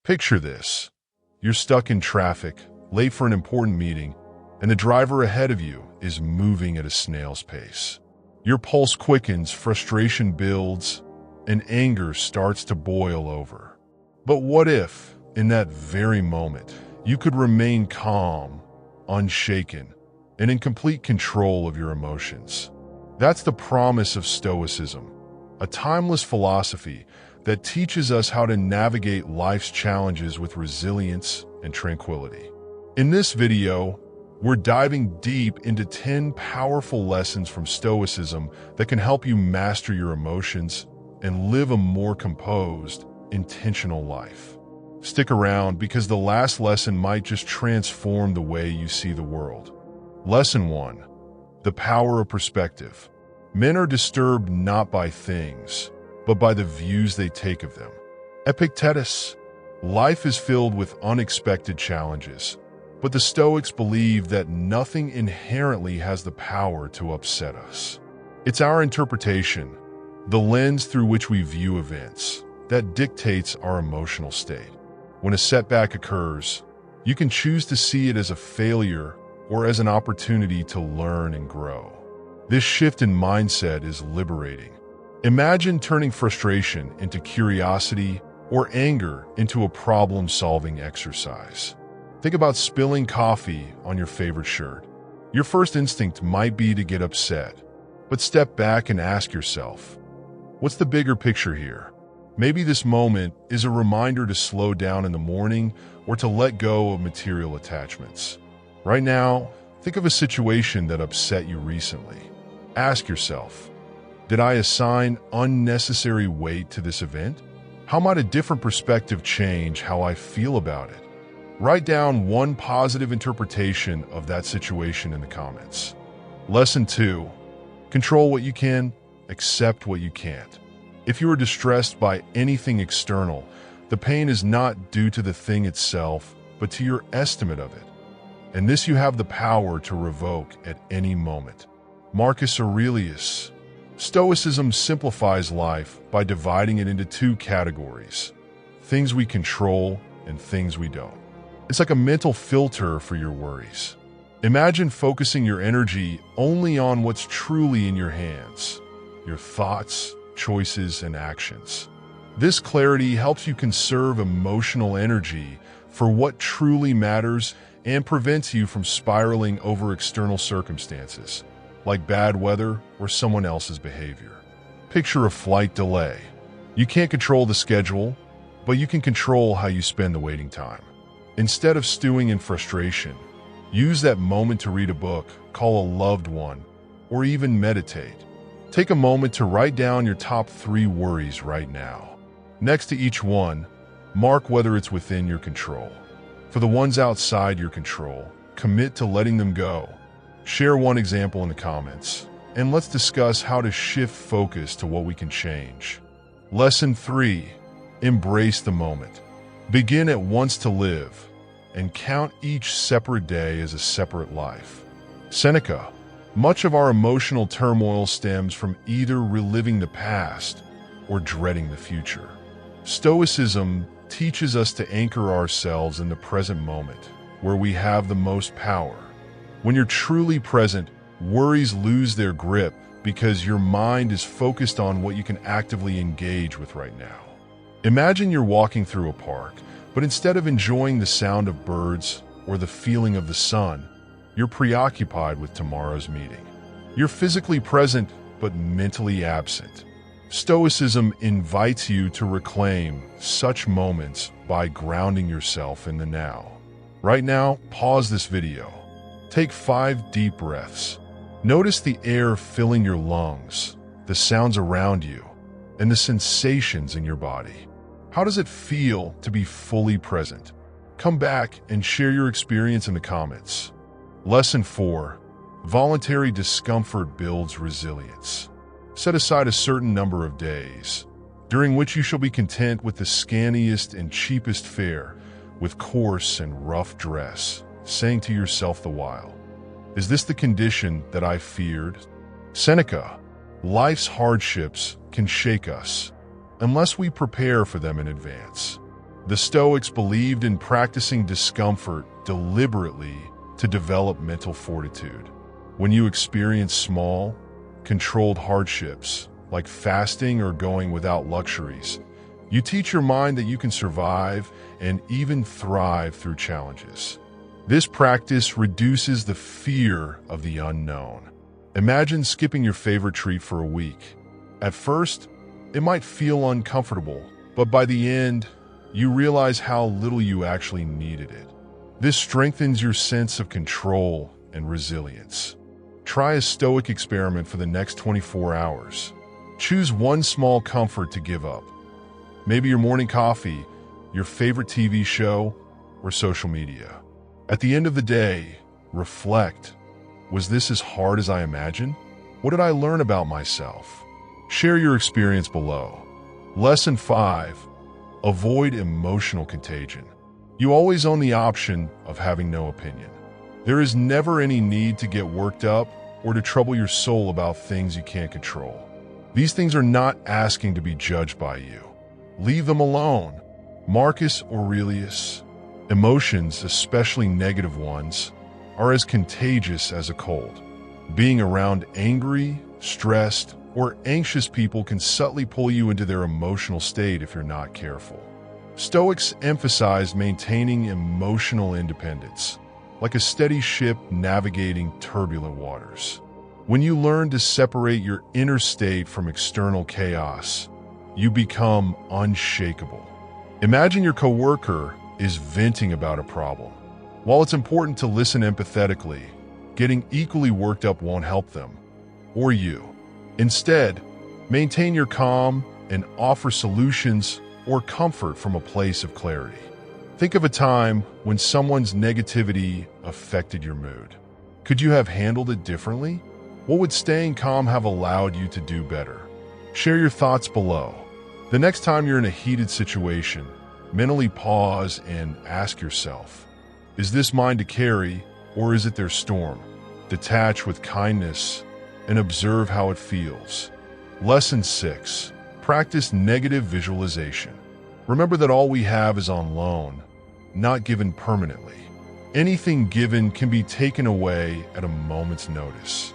Picture this. You're stuck in traffic, late for an important meeting, and the driver ahead of you is moving at a snail's pace. Your pulse quickens, frustration builds, and anger starts to boil over. But what if, in that very moment, you could remain calm, unshaken, and in complete control of your emotions? That's the promise of Stoicism, a timeless philosophy that teaches us how to navigate life's challenges with resilience and tranquility. In this video, we're diving deep into 10 powerful lessons from Stoicism that can help you master your emotions and live a more composed, intentional life. Stick around because the last lesson might just transform the way you see the world. Lesson 1. The power of perspective. Men are disturbed not by things, but by the views they take of them. Epictetus. Life is filled with unexpected challenges, but the Stoics believe that nothing inherently has the power to upset us. It's our interpretation, the lens through which we view events, that dictates our emotional state. When a setback occurs, you can choose to see it as a failure or as an opportunity to learn and grow. This shift in mindset is liberating. Imagine turning frustration into curiosity or anger into a problem-solving exercise. Think about spilling coffee on your favorite shirt. Your first instinct might be to get upset, but step back and ask yourself, what's the bigger picture here? Maybe this moment is a reminder to slow down in the morning or to let go of material attachments. Right now, think of a situation that upset you recently. Ask yourself, did I assign unnecessary weight to this event? How might a different perspective change how I feel about it? Write down one positive interpretation of that situation in the comments. Lesson 2. Control what you can, accept what you can't. If you are distressed by anything external, the pain is not due to the thing itself, but to your estimate of it. And this you have the power to revoke at any moment. Marcus Aurelius. Stoicism simplifies life by dividing it into 2 categories: things we control and things we don't. It's like a mental filter for your worries. Imagine focusing your energy only on what's truly in your hands, your thoughts, choices, and actions. This clarity helps you conserve emotional energy for what truly matters and prevents you from spiraling over external circumstances, like bad weather or someone else's behavior. Picture a flight delay. You can't control the schedule, but you can control how you spend the waiting time. Instead of stewing in frustration, use that moment to read a book, call a loved one, or even meditate. Take a moment to write down your top 3 worries right now. Next to each one, mark whether it's within your control. For the ones outside your control, commit to letting them go. Share one example in the comments, and let's discuss how to shift focus to what we can change. Lesson 3. Embrace the moment. Begin at once to live, and count each separate day as a separate life. Seneca. Much of our emotional turmoil stems from either reliving the past or dreading the future. Stoicism teaches us to anchor ourselves in the present moment, where we have the most power. When you're truly present, worries lose their grip because your mind is focused on what you can actively engage with right now. Imagine you're walking through a park, but instead of enjoying the sound of birds or the feeling of the sun, you're preoccupied with tomorrow's meeting. You're physically present, but mentally absent. Stoicism invites you to reclaim such moments by grounding yourself in the now. Right now, pause this video. Take 5 deep breaths. Notice the air filling your lungs, the sounds around you, and the sensations in your body. How does it feel to be fully present? Come back and share your experience in the comments. Lesson 4. Voluntary discomfort builds resilience. Set aside a certain number of days, during which you shall be content with the scantiest and cheapest fare, with coarse and rough dress, saying to yourself the while, "Is this the condition that I feared?" Seneca. Life's hardships can shake us, unless we prepare for them in advance. The Stoics believed in practicing discomfort deliberately to develop mental fortitude. When you experience small, controlled hardships, like fasting or going without luxuries, you teach your mind that you can survive and even thrive through challenges. This practice reduces the fear of the unknown. Imagine skipping your favorite treat for a week. At first, it might feel uncomfortable, but by the end, you realize how little you actually needed it. This strengthens your sense of control and resilience. Try a Stoic experiment for the next 24 hours. Choose one small comfort to give up. Maybe your morning coffee, your favorite TV show, or social media. At the end of the day, reflect. Was this as hard as I imagined? What did I learn about myself? Share your experience below. Lesson 5. Avoid emotional contagion. You always own the option of having no opinion. There is never any need to get worked up or to trouble your soul about things you can't control. These things are not asking to be judged by you. Leave them alone. Marcus Aurelius. Emotions, especially negative ones, are as contagious as a cold. Being around angry, stressed, or anxious people can subtly pull you into their emotional state if you're not careful. Stoics emphasized maintaining emotional independence, like a steady ship navigating turbulent waters. When you learn to separate your inner state from external chaos, you become unshakable. Imagine your coworker is venting about a problem. While it's important to listen empathetically, getting equally worked up won't help them, or you. Instead, maintain your calm and offer solutions or comfort from a place of clarity. Think of a time when someone's negativity affected your mood. Could you have handled it differently? What would staying calm have allowed you to do better? Share your thoughts below. The next time you're in a heated situation, mentally pause and ask yourself, is this mine to carry, or is it their storm? Detach with kindness and observe how it feels. Lesson 6. Practice negative visualization. Remember that all we have is on loan, not given permanently. Anything given can be taken away at a moment's notice.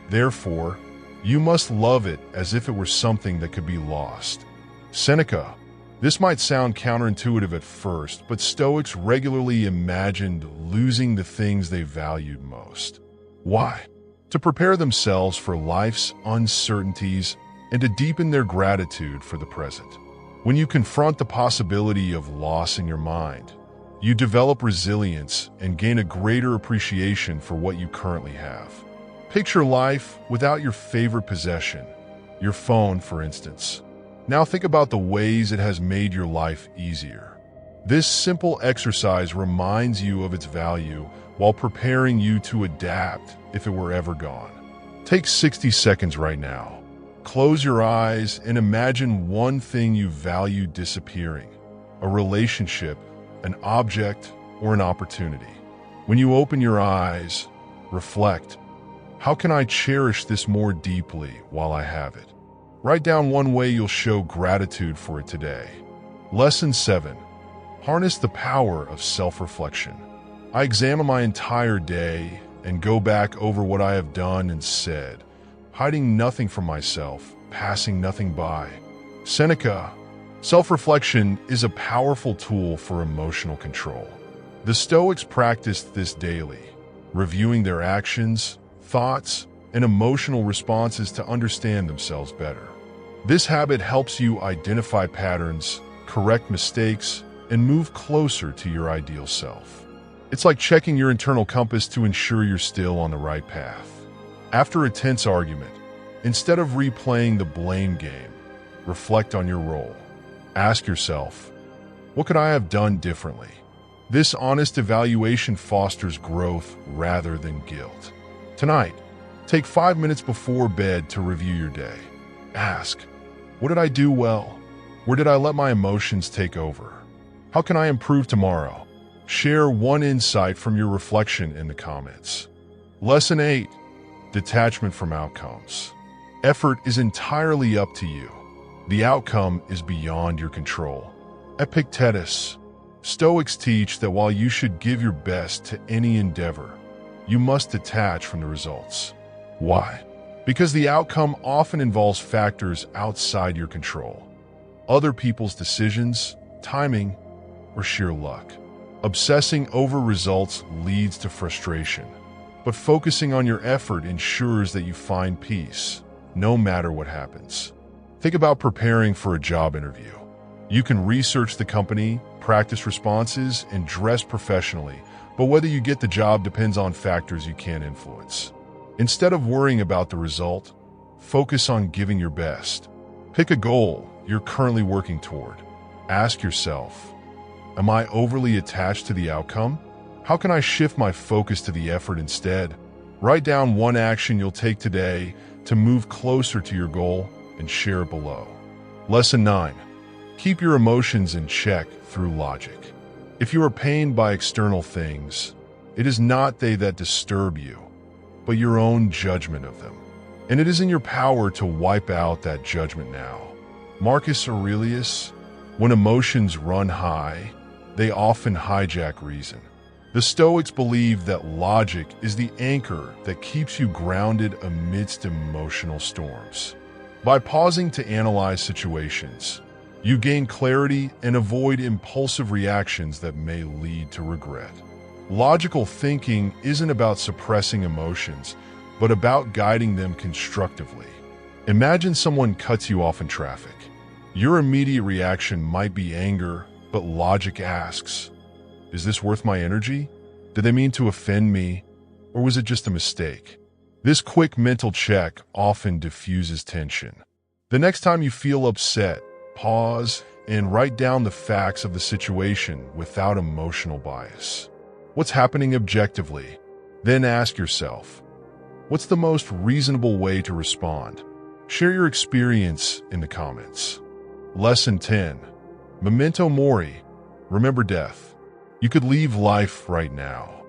Therefore, you must love it as if it were something that could be lost. Seneca. This might sound counterintuitive at first, but Stoics regularly imagined losing the things they valued most. Why? To prepare themselves for life's uncertainties and to deepen their gratitude for the present. When you confront the possibility of loss in your mind, you develop resilience and gain a greater appreciation for what you currently have. Picture life without your favorite possession, your phone, for instance. Now think about the ways it has made your life easier. This simple exercise reminds you of its value while preparing you to adapt if it were ever gone. Take 60 seconds right now. Close your eyes and imagine one thing you value disappearing: a relationship, an object, or an opportunity. When you open your eyes, reflect. How can I cherish this more deeply while I have it? Write down one way you'll show gratitude for it today. Lesson 7. Harness the power of self-reflection. I examine my entire day and go back over what I have done and said, hiding nothing from myself, passing nothing by. Seneca. Self-reflection is a powerful tool for emotional control. The Stoics practiced this daily, reviewing their actions, thoughts, and emotional responses to understand themselves better. This habit helps you identify patterns, correct mistakes, and move closer to your ideal self. It's like checking your internal compass to ensure you're still on the right path. After a tense argument, instead of replaying the blame game, reflect on your role. Ask yourself, what could I have done differently? This honest evaluation fosters growth rather than guilt. Tonight, take 5 minutes before bed to review your day. Ask, what did I do well? Where did I let my emotions take over? How can I improve tomorrow? Share one insight from your reflection in the comments. Lesson 8. Detachment from outcomes. Effort is entirely up to you. The outcome is beyond your control. Epictetus. Stoics teach that while you should give your best to any endeavor, you must detach from the results. Why? Because the outcome often involves factors outside your control. Other people's decisions, timing, or sheer luck. Obsessing over results leads to frustration, but focusing on your effort ensures that you find peace, no matter what happens. Think about preparing for a job interview. You can research the company, practice responses, and dress professionally, but whether you get the job depends on factors you can't influence. Instead of worrying about the result, focus on giving your best. Pick a goal you're currently working toward. Ask yourself, am I overly attached to the outcome? How can I shift my focus to the effort instead? Write down one action you'll take today to move closer to your goal and share it below. Lesson 9. Keep your emotions in check through logic. If you are pained by external things, it is not they that disturb you, but your own judgment of them. And it is in your power to wipe out that judgment now. Marcus Aurelius, when emotions run high, they often hijack reason. The Stoics believe that logic is the anchor that keeps you grounded amidst emotional storms. By pausing to analyze situations, you gain clarity and avoid impulsive reactions that may lead to regret. Logical thinking isn't about suppressing emotions, but about guiding them constructively. Imagine someone cuts you off in traffic. Your immediate reaction might be anger, but logic asks, is this worth my energy? Did they mean to offend me? Or was it just a mistake? This quick mental check often diffuses tension. The next time you feel upset, pause and write down the facts of the situation without emotional bias. What's happening objectively? Then ask yourself, what's the most reasonable way to respond? Share your experience in the comments. Lesson 10. Memento mori. Remember death. You could leave life right now.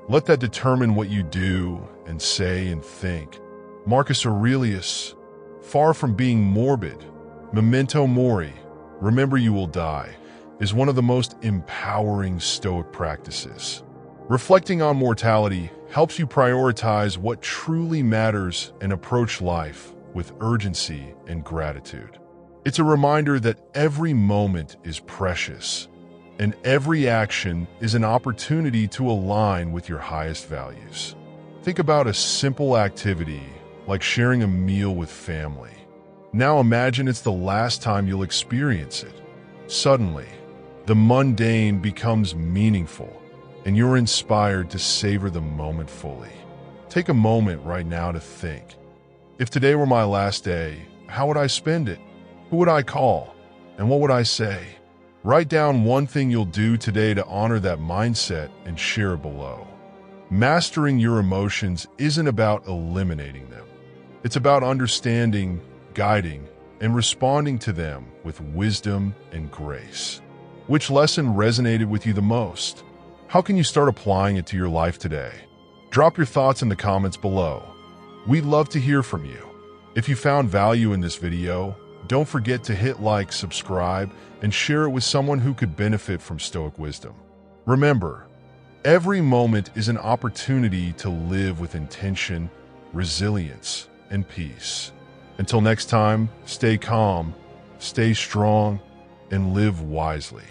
Let that determine what you do and say and think. Marcus Aurelius. Far from being morbid, memento mori, remember you will die, is one of the most empowering Stoic practices. Reflecting on mortality helps you prioritize what truly matters and approach life with urgency and gratitude. It's a reminder that every moment is precious, and every action is an opportunity to align with your highest values. Think about a simple activity like sharing a meal with family. Now imagine it's the last time you'll experience it. Suddenly, the mundane becomes meaningful, and you're inspired to savor the moment fully. Take a moment right now to think, if today were my last day, how would I spend it? Who would I call? And what would I say? Write down one thing you'll do today to honor that mindset and share it below. Mastering your emotions isn't about eliminating them. It's about understanding, guiding, and responding to them with wisdom and grace. Which lesson resonated with you the most? How can you start applying it to your life today? Drop your thoughts in the comments below. We'd love to hear from you. If you found value in this video, don't forget to hit like, subscribe, and share it with someone who could benefit from Stoic wisdom. Remember, every moment is an opportunity to live with intention, resilience, and peace. Until next time, stay calm, stay strong, and live wisely.